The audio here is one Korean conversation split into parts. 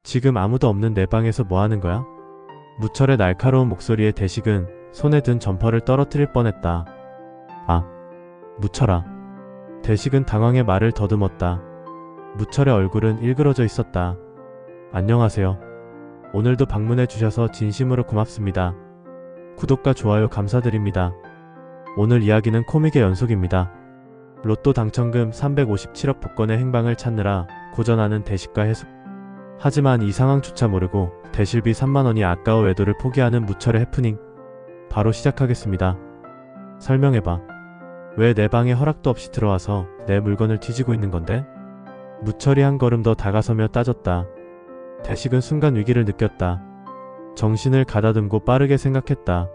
지금 아무도 없는 내 방에서 뭐 하는 거야? 무철의 날카로운 목소리에 대식은 손에 든 점퍼를 떨어뜨릴 뻔했다. 아, 무철아. 대식은 당황해 말을 더듬었다. 무철의 얼굴은 일그러져 있었다. 안녕하세요. 오늘도 방문해 주셔서 진심으로 고맙습니다. 구독과 좋아요 감사드립니다. 오늘 이야기는 코믹의 연속입니다. 로또 당첨금 357억 복권의 행방을 찾느라 고전하는 대식과 해숙. 하지만 이 상황조차 모르고 대실비 3만원이 아까워 외도를 포기하는 무철의 해프닝. 바로 시작하겠습니다. 설명해봐. 왜 내 방에 허락도 없이 들어와서 내 물건을 뒤지고 있는 건데? 무철이 한 걸음 더 다가서며 따졌다. 대식은 순간 위기를 느꼈다. 정신을 가다듬고 빠르게 생각했다.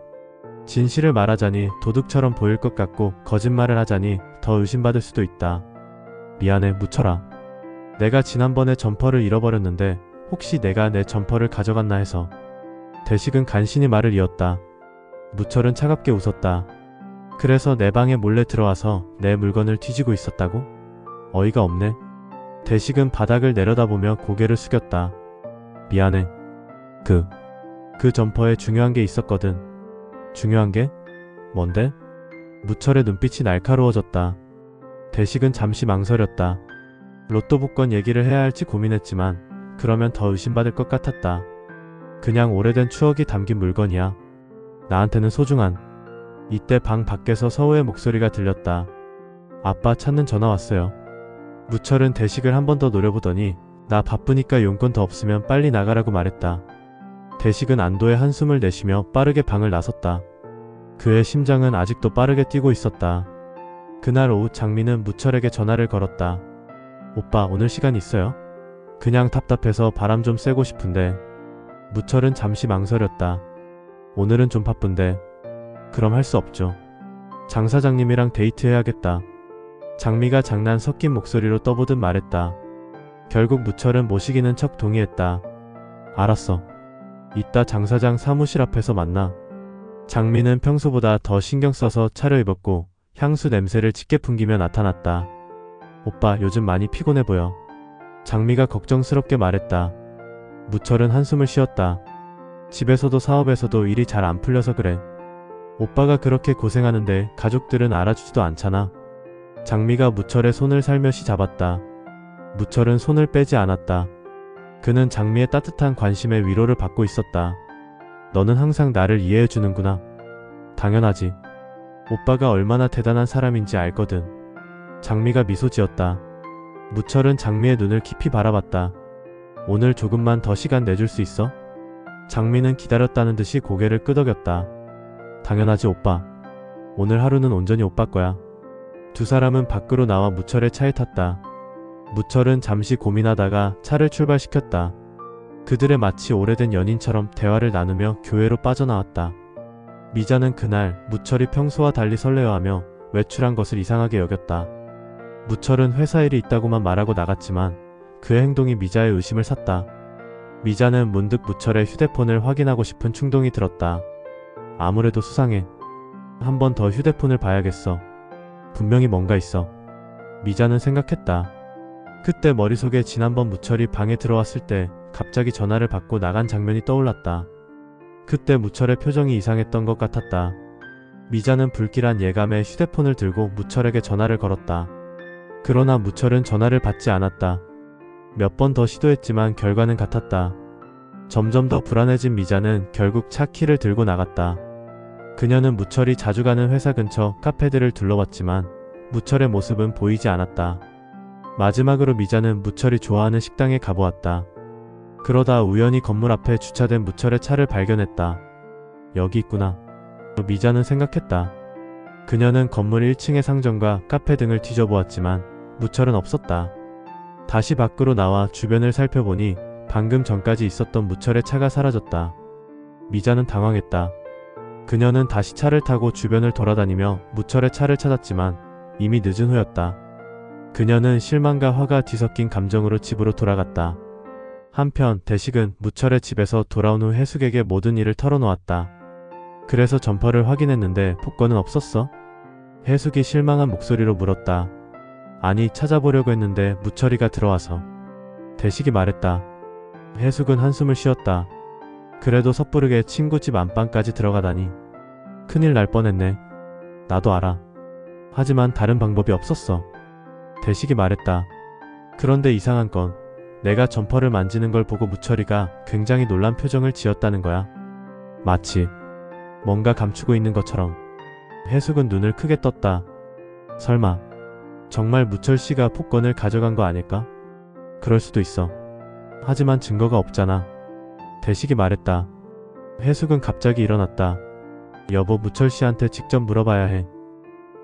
진실을 말하자니 도둑처럼 보일 것 같고 거짓말을 하자니 더 의심받을 수도 있다. 미안해 무철아. 내가 지난번에 점퍼를 잃어버렸는데 혹시 내가 내 점퍼를 가져갔나 해서. 대식은 간신히 말을 이었다. 무철은 차갑게 웃었다. 그래서 내 방에 몰래 들어와서 내 물건을 뒤지고 있었다고? 어이가 없네. 대식은 바닥을 내려다보며 고개를 숙였다. 미안해. 그 점퍼에 중요한 게 있었거든. 중요한 게? 뭔데? 무철의 눈빛이 날카로워졌다. 대식은 잠시 망설였다. 로또 복권 얘기를 해야 할지 고민했지만 그러면 더 의심받을 것 같았다. 그냥 오래된 추억이 담긴 물건이야. 나한테는 소중한. 이때 방 밖에서 서우의 목소리가 들렸다. 아빠 찾는 전화 왔어요. 무철은 대식을 한 번 더 노려보더니 나 바쁘니까 용건 더 없으면 빨리 나가라고 말했다. 대식은 안도의 한숨을 내쉬며 빠르게 방을 나섰다. 그의 심장은 아직도 빠르게 뛰고 있었다. 그날 오후 장미는 무철에게 전화를 걸었다. 오빠 오늘 시간 있어요? 그냥 답답해서 바람 좀 쐬고 싶은데. 무철은 잠시 망설였다. 오늘은 좀 바쁜데. 그럼 할 수 없죠. 장 사장님이랑 데이트해야겠다. 장미가 장난 섞인 목소리로 떠보듯 말했다. 결국 무철은 모시기는 척 동의했다. 알았어. 이따 장 사장 사무실 앞에서 만나. 장미는 평소보다 더 신경 써서 차려입었고 향수 냄새를 짙게 풍기며 나타났다. 오빠 요즘 많이 피곤해 보여. 장미가 걱정스럽게 말했다. 무철은 한숨을 쉬었다. 집에서도 사업에서도 일이 잘 안 풀려서 그래. 오빠가 그렇게 고생하는데 가족들은 알아주지도 않잖아. 장미가 무철의 손을 살며시 잡았다. 무철은 손을 빼지 않았다. 그는 장미의 따뜻한 관심에 위로를 받고 있었다. 너는 항상 나를 이해해주는구나. 당연하지. 오빠가 얼마나 대단한 사람인지 알거든. 장미가 미소 지었다. 무철은 장미의 눈을 깊이 바라봤다. 오늘 조금만 더 시간 내줄 수 있어? 장미는 기다렸다는 듯이 고개를 끄덕였다. 당연하지 오빠. 오늘 하루는 온전히 오빠 거야. 두 사람은 밖으로 나와 무철의 차에 탔다. 무철은 잠시 고민하다가 차를 출발시켰다. 그들의 마치 오래된 연인처럼 대화를 나누며 교회로 빠져나왔다. 미자는 그날 무철이 평소와 달리 설레어하며 외출한 것을 이상하게 여겼다. 무철은 회사 일이 있다고만 말하고 나갔지만 그의 행동이 미자의 의심을 샀다. 미자는 문득 무철의 휴대폰을 확인하고 싶은 충동이 들었다. 아무래도 수상해. 한 번 더 휴대폰을 봐야겠어. 분명히 뭔가 있어. 미자는 생각했다. 그때 머릿속에 지난번 무철이 방에 들어왔을 때 갑자기 전화를 받고 나간 장면이 떠올랐다. 그때 무철의 표정이 이상했던 것 같았다. 미자는 불길한 예감에 휴대폰을 들고 무철에게 전화를 걸었다. 그러나 무철은 전화를 받지 않았다. 몇 번 더 시도했지만 결과는 같았다. 점점 더 불안해진 미자는 결국 차 키를 들고 나갔다. 그녀는 무철이 자주 가는 회사 근처 카페들을 둘러봤지만 무철의 모습은 보이지 않았다. 마지막으로 미자는 무철이 좋아하는 식당에 가보았다. 그러다 우연히 건물 앞에 주차된 무철의 차를 발견했다. 여기 있구나. 미자는 생각했다. 그녀는 건물 1층의 상점과 카페 등을 뒤져보았지만 무철은 없었다. 다시 밖으로 나와 주변을 살펴보니 방금 전까지 있었던 무철의 차가 사라졌다. 미자는 당황했다. 그녀는 다시 차를 타고 주변을 돌아다니며 무철의 차를 찾았지만 이미 늦은 후였다. 그녀는 실망과 화가 뒤섞인 감정으로 집으로 돌아갔다. 한편 대식은 무철의 집에서 돌아온 후 해숙에게 모든 일을 털어놓았다. 그래서 점퍼를 확인했는데 복권은 없었어? 해숙이 실망한 목소리로 물었다. 아니 찾아보려고 했는데 무철이가 들어와서. 대식이 말했다. 해숙은 한숨을 쉬었다. 그래도 섣부르게 친구 집 안방까지 들어가다니. 큰일 날 뻔했네. 나도 알아. 하지만 다른 방법이 없었어. 대식이 말했다. 그런데 이상한 건 내가 점퍼를 만지는 걸 보고 무철이가 굉장히 놀란 표정을 지었다는 거야. 마치 뭔가 감추고 있는 것처럼. 해숙은 눈을 크게 떴다. 설마 정말 무철 씨가 복권을 가져간 거 아닐까? 그럴 수도 있어. 하지만 증거가 없잖아. 대식이 말했다. 해숙은 갑자기 일어났다. 여보, 무철 씨한테 직접 물어봐야 해.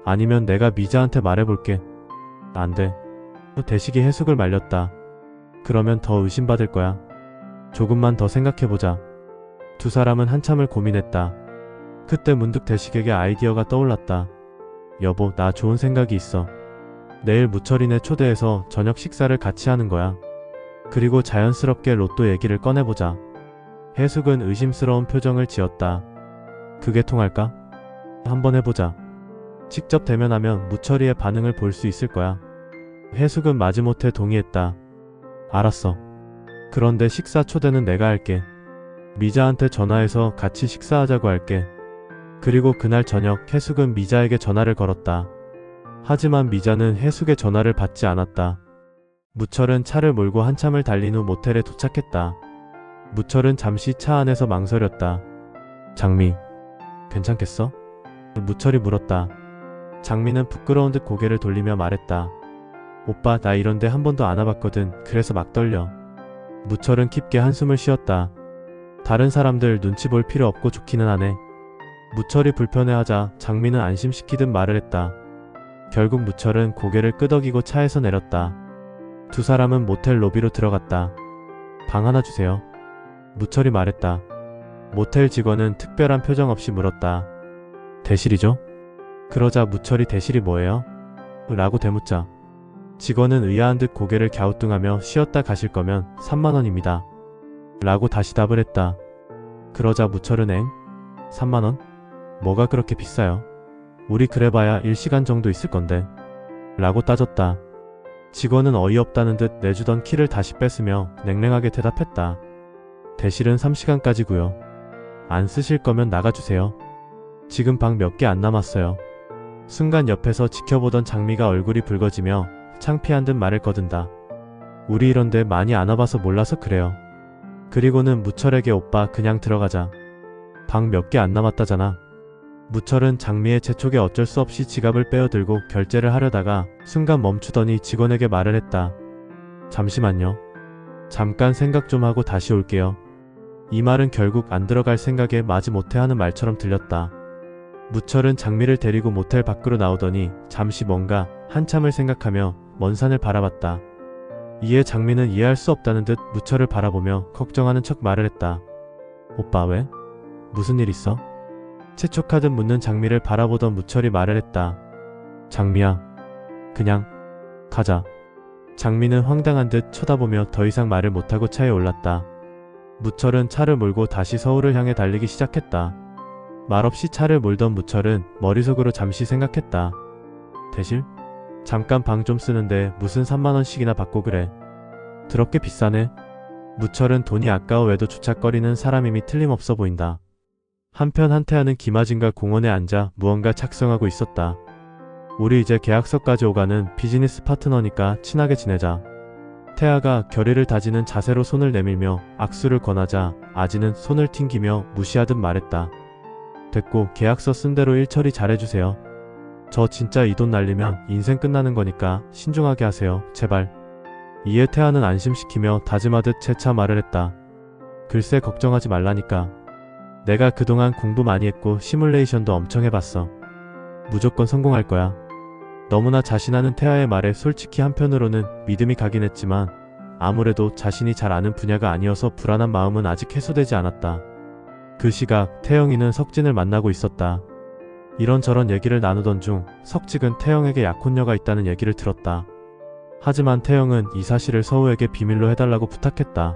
아니면 내가 미자한테 말해볼게. 안 돼. 대식이 해숙을 말렸다. 그러면 더 의심받을 거야. 조금만 더 생각해보자. 두 사람은 한참을 고민했다. 그때 문득 대식에게 아이디어가 떠올랐다. 여보, 나 좋은 생각이 있어. 내일 무철이네 초대해서 저녁 식사를 같이 하는 거야. 그리고 자연스럽게 로또 얘기를 꺼내보자. 해숙은 의심스러운 표정을 지었다. 그게 통할까? 한번 해보자. 직접 대면하면 무철이의 반응을 볼 수 있을 거야. 해숙은 마지못해 동의했다. 알았어. 그런데 식사 초대는 내가 할게. 미자한테 전화해서 같이 식사하자고 할게. 그리고 그날 저녁 해숙은 미자에게 전화를 걸었다. 하지만 미자는 해숙의 전화를 받지 않았다. 무철은 차를 몰고 한참을 달린 후 모텔에 도착했다. 무철은 잠시 차 안에서 망설였다. 장미, 괜찮겠어? 무철이 물었다. 장미는 부끄러운 듯 고개를 돌리며 말했다. 오빠, 나 이런데 한 번도 안 와봤거든. 그래서 막 떨려. 무철은 깊게 한숨을 쉬었다. 다른 사람들 눈치 볼 필요 없고 좋기는 하네. 무철이 불편해하자 장미는 안심시키듯 말을 했다. 결국 무철은 고개를 끄덕이고 차에서 내렸다. 두 사람은 모텔 로비로 들어갔다. 방 하나 주세요. 무철이 말했다. 모텔 직원은 특별한 표정 없이 물었다. 대실이죠? 그러자 무철이 대실이 뭐예요? 라고 되묻자 직원은 의아한 듯 고개를 갸우뚱하며 쉬었다 가실 거면 3만원입니다. 라고 다시 답을 했다. 그러자 무철은 3만원? 뭐가 그렇게 비싸요? 우리 그래봐야 1시간 정도 있을 건데. 라고 따졌다. 직원은 어이없다는 듯 내주던 키를 다시 뺐으며 냉랭하게 대답했다. 대실은 3시간까지고요. 안 쓰실 거면 나가주세요. 지금 방 몇 개 안 남았어요. 순간 옆에서 지켜보던 장미가 얼굴이 붉어지며 창피한 듯 말을 거둔다. 우리 이런데 많이 안 와봐서 몰라서 그래요. 그리고는 무철에게 오빠 그냥 들어가자. 방 몇 개 안 남았다잖아. 무철은 장미의 재촉에 어쩔 수 없이 지갑을 빼어들고 결제를 하려다가 순간 멈추더니 직원에게 말을 했다. 잠시만요. 잠깐 생각 좀 하고 다시 올게요. 이 말은 결국 안 들어갈 생각에 마지못해 하는 말처럼 들렸다. 무철은 장미를 데리고 모텔 밖으로 나오더니 잠시 뭔가 한참을 생각하며 먼 산을 바라봤다. 이에 장미는 이해할 수 없다는 듯 무철을 바라보며 걱정하는 척 말을 했다. 오빠 왜? 무슨 일 있어? 채촉하듯 묻는 장미를 바라보던 무철이 말을 했다. 장미야, 그냥 가자. 장미는 황당한 듯 쳐다보며 더 이상 말을 못하고 차에 올랐다. 무철은 차를 몰고 다시 서울을 향해 달리기 시작했다. 말없이 차를 몰던 무철은 머릿속으로 잠시 생각했다. 대실? 잠깐 방 좀 쓰는데 무슨 3만원씩이나 받고 그래. 더럽게 비싸네. 무철은 돈이 아까워 외도 주착거리는 사람임이 틀림없어 보인다. 한편 한태아는 김아진과 공원에 앉아 무언가 작성하고 있었다. 우리 이제 계약서까지 오가는 비즈니스 파트너니까 친하게 지내자. 태아가 결의를 다지는 자세로 손을 내밀며 악수를 권하자 아진은 손을 튕기며 무시하듯 말했다. 됐고 계약서 쓴 대로 일 처리 잘해주세요. 저 진짜 이 돈 날리면 인생 끝나는 거니까 신중하게 하세요. 제발. 이에 태아는 안심시키며 다짐하듯 재차 말을 했다. 글쎄 걱정하지 말라니까. 내가 그동안 공부 많이 했고 시뮬레이션도 엄청 해봤어. 무조건 성공할 거야. 너무나 자신하는 태아의 말에 솔직히 한편으로는 믿음이 가긴 했지만 아무래도 자신이 잘 아는 분야가 아니어서 불안한 마음은 아직 해소되지 않았다. 그 시각 태영이는 석진을 만나고 있었다. 이런저런 얘기를 나누던 중 석진은 태영에게 약혼녀가 있다는 얘기를 들었다. 하지만 태영은 이 사실을 서우에게 비밀로 해달라고 부탁했다.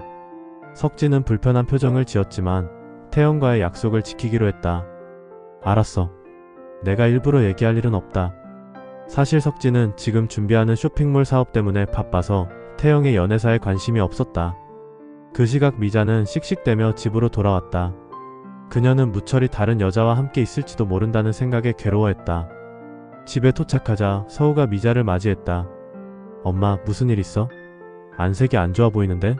석진은 불편한 표정을 지었지만 태영과의 약속을 지키기로 했다. 알았어. 내가 일부러 얘기할 일은 없다. 사실 석진은 지금 준비하는 쇼핑몰 사업 때문에 바빠서 태영의 연애사에 관심이 없었다. 그 시각 미자는 씩씩대며 집으로 돌아왔다. 그녀는 무철이 다른 여자와 함께 있을지도 모른다는 생각에 괴로워했다. 집에 도착하자 서우가 미자를 맞이했다. 엄마, 무슨 일 있어? 안색이 안 좋아 보이는데?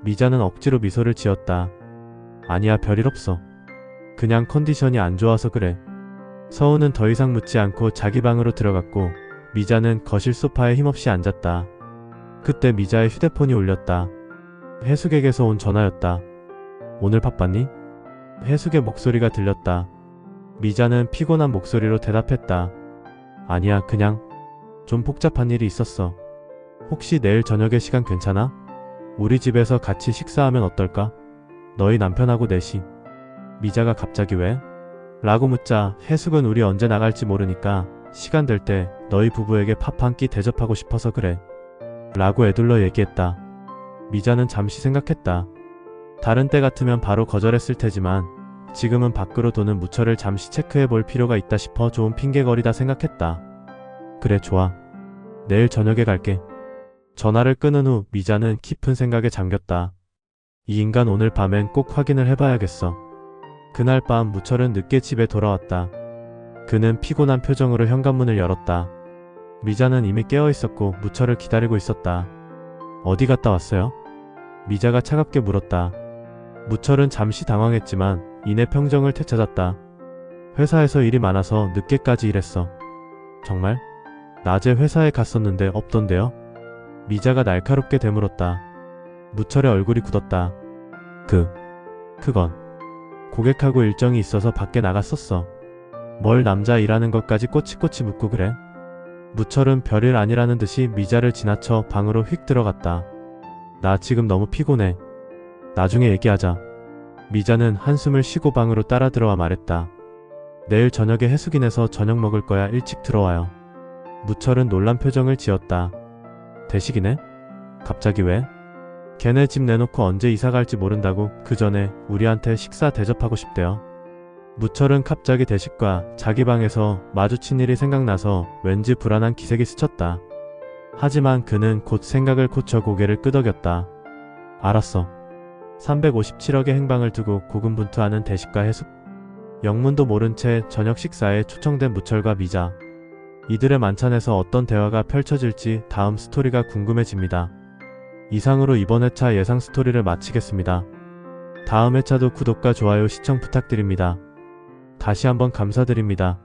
미자는 억지로 미소를 지었다. 아니야, 별일 없어. 그냥 컨디션이 안 좋아서 그래. 서우는 더 이상 묻지 않고 자기 방으로 들어갔고 미자는 거실 소파에 힘없이 앉았다. 그때 미자의 휴대폰이 울렸다. 해숙에게서 온 전화였다. 오늘 바빴니? 해숙의 목소리가 들렸다. 미자는 피곤한 목소리로 대답했다. 아니야, 그냥 좀 복잡한 일이 있었어. 혹시 내일 저녁에 시간 괜찮아? 우리 집에서 같이 식사하면 어떨까? 너희 남편하고 넷이. 미자가 갑자기 왜? 라고 묻자 해숙은 우리 언제 나갈지 모르니까 시간 될 때 너희 부부에게 밥 한 끼 대접하고 싶어서 그래. 라고 애둘러 얘기했다. 미자는 잠시 생각했다. 다른 때 같으면 바로 거절했을 테지만 지금은 밖으로 도는 무철을 잠시 체크해 볼 필요가 있다 싶어 좋은 핑계거리다 생각했다. 그래, 좋아. 내일 저녁에 갈게. 전화를 끊은 후 미자는 깊은 생각에 잠겼다. 이 인간 오늘 밤엔 꼭 확인을 해봐야겠어. 그날 밤 무철은 늦게 집에 돌아왔다. 그는 피곤한 표정으로 현관문을 열었다. 미자는 이미 깨어있었고 무철을 기다리고 있었다. 어디 갔다 왔어요? 미자가 차갑게 물었다. 무철은 잠시 당황했지만 이내 평정을 되찾았다. 회사에서 일이 많아서 늦게까지 일했어. 정말? 낮에 회사에 갔었는데 없던데요? 미자가 날카롭게 되물었다. 무철의 얼굴이 굳었다. 그건 고객하고 일정이 있어서 밖에 나갔었어. 뭘 남자 일하는 것까지 꼬치꼬치 묻고 그래? 무철은 별일 아니라는 듯이 미자를 지나쳐 방으로 휙 들어갔다. 나 지금 너무 피곤해. 나중에 얘기하자. 미자는 한숨을 쉬고 방으로 따라 들어와 말했다. 내일 저녁에 해수긴에서 저녁 먹을 거야. 일찍 들어와요. 무철은 놀란 표정을 지었다. 대식이네? 갑자기 왜? 걔네 집 내놓고 언제 이사 갈지 모른다고 그 전에 우리한테 식사 대접하고 싶대요. 무철은 갑자기 대식과 자기 방에서 마주친 일이 생각나서 왠지 불안한 기색이 스쳤다. 하지만 그는 곧 생각을 고쳐 고개를 끄덕였다. 알았어. 357억의 행방을 두고 고군분투하는 대식과 해숙. 영문도 모른 채 저녁 식사에 초청된 무철과 미자. 이들의 만찬에서 어떤 대화가 펼쳐질지 다음 스토리가 궁금해집니다. 이상으로 이번 회차 예상 스토리를 마치겠습니다. 다음 회차도 구독과 좋아요 시청 부탁드립니다. 다시 한번 감사드립니다.